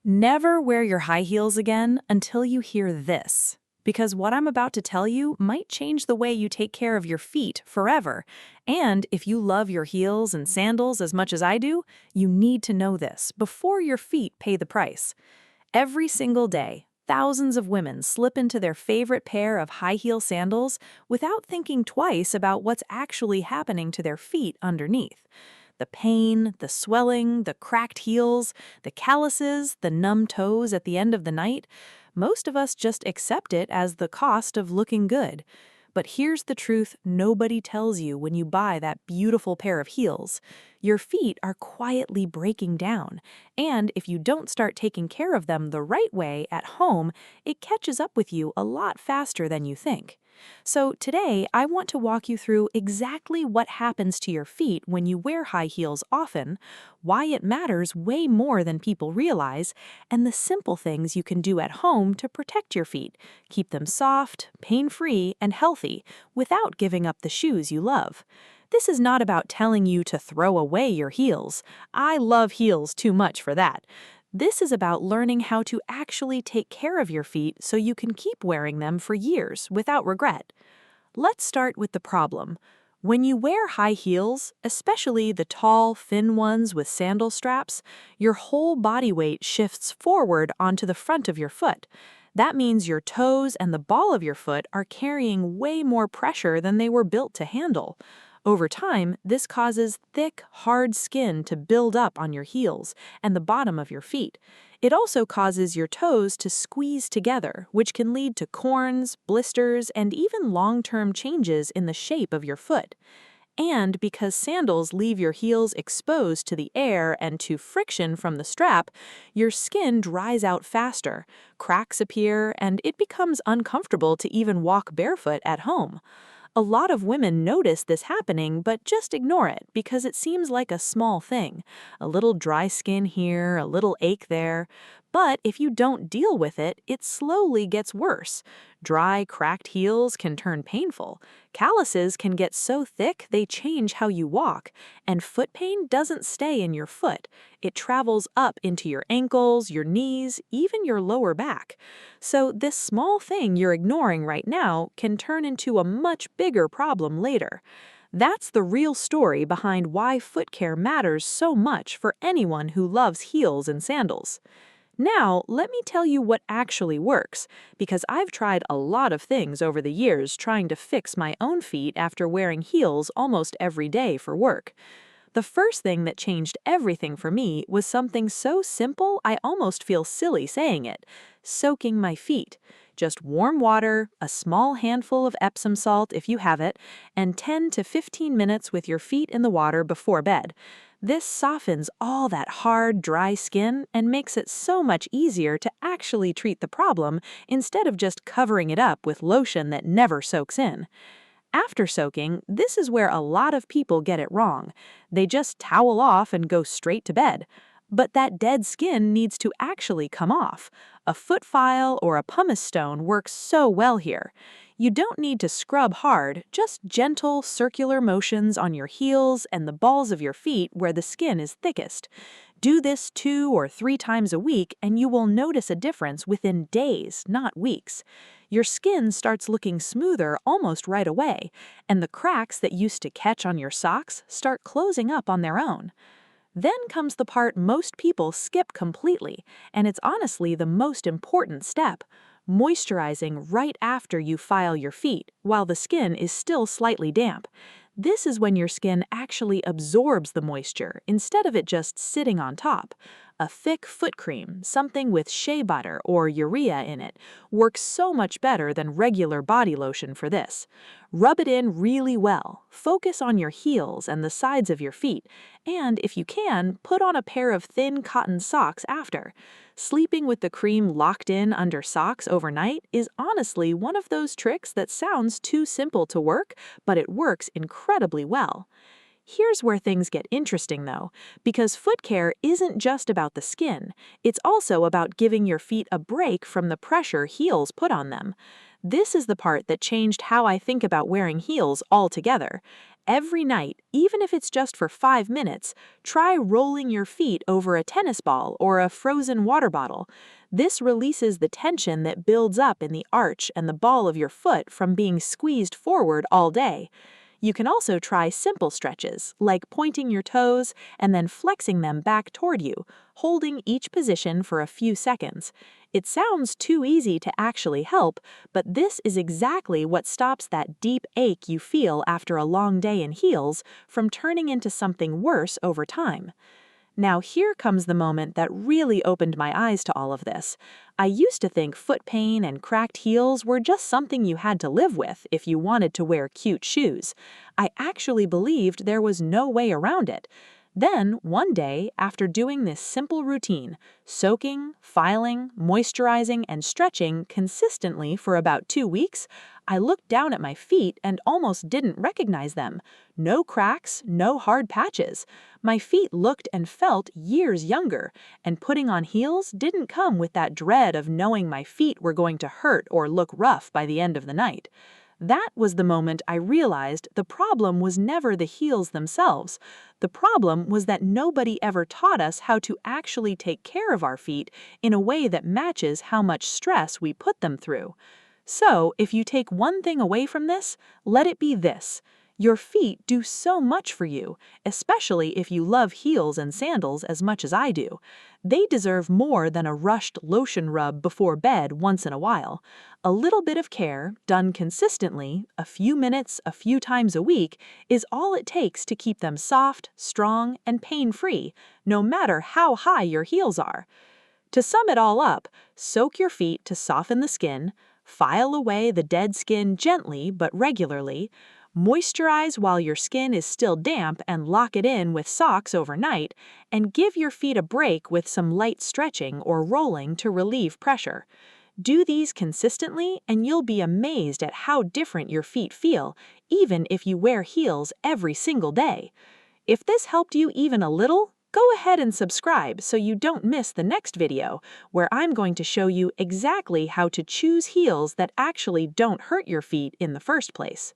Never wear your high heels again until you hear this. Because what I'm about to tell you might change the way you take care of your feet forever. And if you love your heels and sandals as much as I do, you need to know this before your feet pay the price. Every single day, thousands of women slip into their favorite pair of high heel sandals without thinking twice about what's actually happening to their feet underneath. The pain, the swelling, the cracked heels, the calluses, the numb toes at the end of the night, most of us just accept it as the cost of looking good. But here's the truth nobody tells you when you buy that beautiful pair of heels. Your feet are quietly breaking down, and if you don't start taking care of them the right way at home, it catches up with you a lot faster than you think. So today, I want to walk you through exactly what happens to your feet when you wear high heels often, why it matters way more than people realize, and the simple things you can do at home to protect your feet, keep them soft, pain-free, and healthy without giving up the shoes you love. This is not about telling you to throw away your heels. I love heels too much for that. This is about learning how to actually take care of your feet so you can keep wearing them for years without regret. Let's start with the problem. When you wear high heels, especially the tall, thin ones with sandal straps, your whole body weight shifts forward onto the front of your foot. That means your toes and the ball of your foot are carrying way more pressure than they were built to handle. Over time, this causes thick, hard skin to build up on your heels and the bottom of your feet. It also causes your toes to squeeze together, which can lead to corns, blisters, and even long-term changes in the shape of your foot. And because sandals leave your heels exposed to the air and to friction from the strap, your skin dries out faster, cracks appear, and it becomes uncomfortable to even walk barefoot at home. A lot of women notice this happening but just ignore it because it seems like a small thing. A little dry skin here, a little ache there. But if you don't deal with it, it slowly gets worse. Dry, cracked heels can turn painful. Calluses can get so thick they change how you walk. And foot pain doesn't stay in your foot. It travels up into your ankles, your knees, even your lower back. So this small thing you're ignoring right now can turn into a much bigger problem later. That's the real story behind why foot care matters so much for anyone who loves heels and sandals. Now, let me tell you what actually works, because I've tried a lot of things over the years trying to fix my own feet after wearing heels almost every day for work. The first thing that changed everything for me was something so simple I almost feel silly saying it: soaking my feet. Just warm water, a small handful of Epsom salt if you have it, and 10 to 15 minutes with your feet in the water before bed. This softens all that hard, dry skin and makes it so much easier to actually treat the problem instead of just covering it up with lotion that never soaks in. After soaking, this is where a lot of people get it wrong. They just towel off and go straight to bed. But that dead skin needs to actually come off. A foot file or a pumice stone works so well here. You don't need to scrub hard, just gentle circular motions on your heels and the balls of your feet where the skin is thickest. Do this 2 or 3 times a week and you will notice a difference within days, not weeks. Your skin starts looking smoother almost right away, and the cracks that used to catch on your socks start closing up on their own. Then comes the part most people skip completely, and it's honestly the most important step: moisturizing right after you file your feet, while the skin is still slightly damp. This is when your skin actually absorbs the moisture instead of it just sitting on top. A thick foot cream, something with shea butter or urea in it, works so much better than regular body lotion for this. Rub it in really well, focus on your heels and the sides of your feet, and if you can, put on a pair of thin cotton socks after. Sleeping with the cream locked in under socks overnight is honestly one of those tricks that sounds too simple to work, but it works incredibly well. Here's where things get interesting though, because foot care isn't just about the skin, it's also about giving your feet a break from the pressure heels put on them. This is the part that changed how I think about wearing heels altogether. Every night, even if it's just for 5 minutes, try rolling your feet over a tennis ball or a frozen water bottle. This releases the tension that builds up in the arch and the ball of your foot from being squeezed forward all day. You can also try simple stretches, like pointing your toes and then flexing them back toward you, holding each position for a few seconds. It sounds too easy to actually help, but this is exactly what stops that deep ache you feel after a long day in heels from turning into something worse over time. Now, here comes the moment that really opened my eyes to all of this. I used to think foot pain and cracked heels were just something you had to live with if you wanted to wear cute shoes. I actually believed there was no way around it. Then, one day, after doing this simple routine, soaking, filing, moisturizing, and stretching consistently for about 2 weeks, I looked down at my feet and almost didn't recognize them. No cracks, no hard patches. My feet looked and felt years younger, and putting on heels didn't come with that dread of knowing my feet were going to hurt or look rough by the end of the night. That was the moment I realized the problem was never the heels themselves. The problem was that nobody ever taught us how to actually take care of our feet in a way that matches how much stress we put them through. So, if you take one thing away from this, let it be this. Your feet do so much for you, especially if you love heels and sandals as much as I do. They deserve more than a rushed lotion rub before bed once in a while. A little bit of care, done consistently, a few minutes, a few times a week, is all it takes to keep them soft, strong, and pain-free, no matter how high your heels are. To sum it all up, soak your feet to soften the skin, file away the dead skin gently but regularly, moisturize while your skin is still damp and lock it in with socks overnight, and give your feet a break with some light stretching or rolling to relieve pressure. Do these consistently and you'll be amazed at how different your feet feel, even if you wear heels every single day. If this helped you even a little, go ahead and subscribe so you don't miss the next video, where I'm going to show you exactly how to choose heels that actually don't hurt your feet in the first place.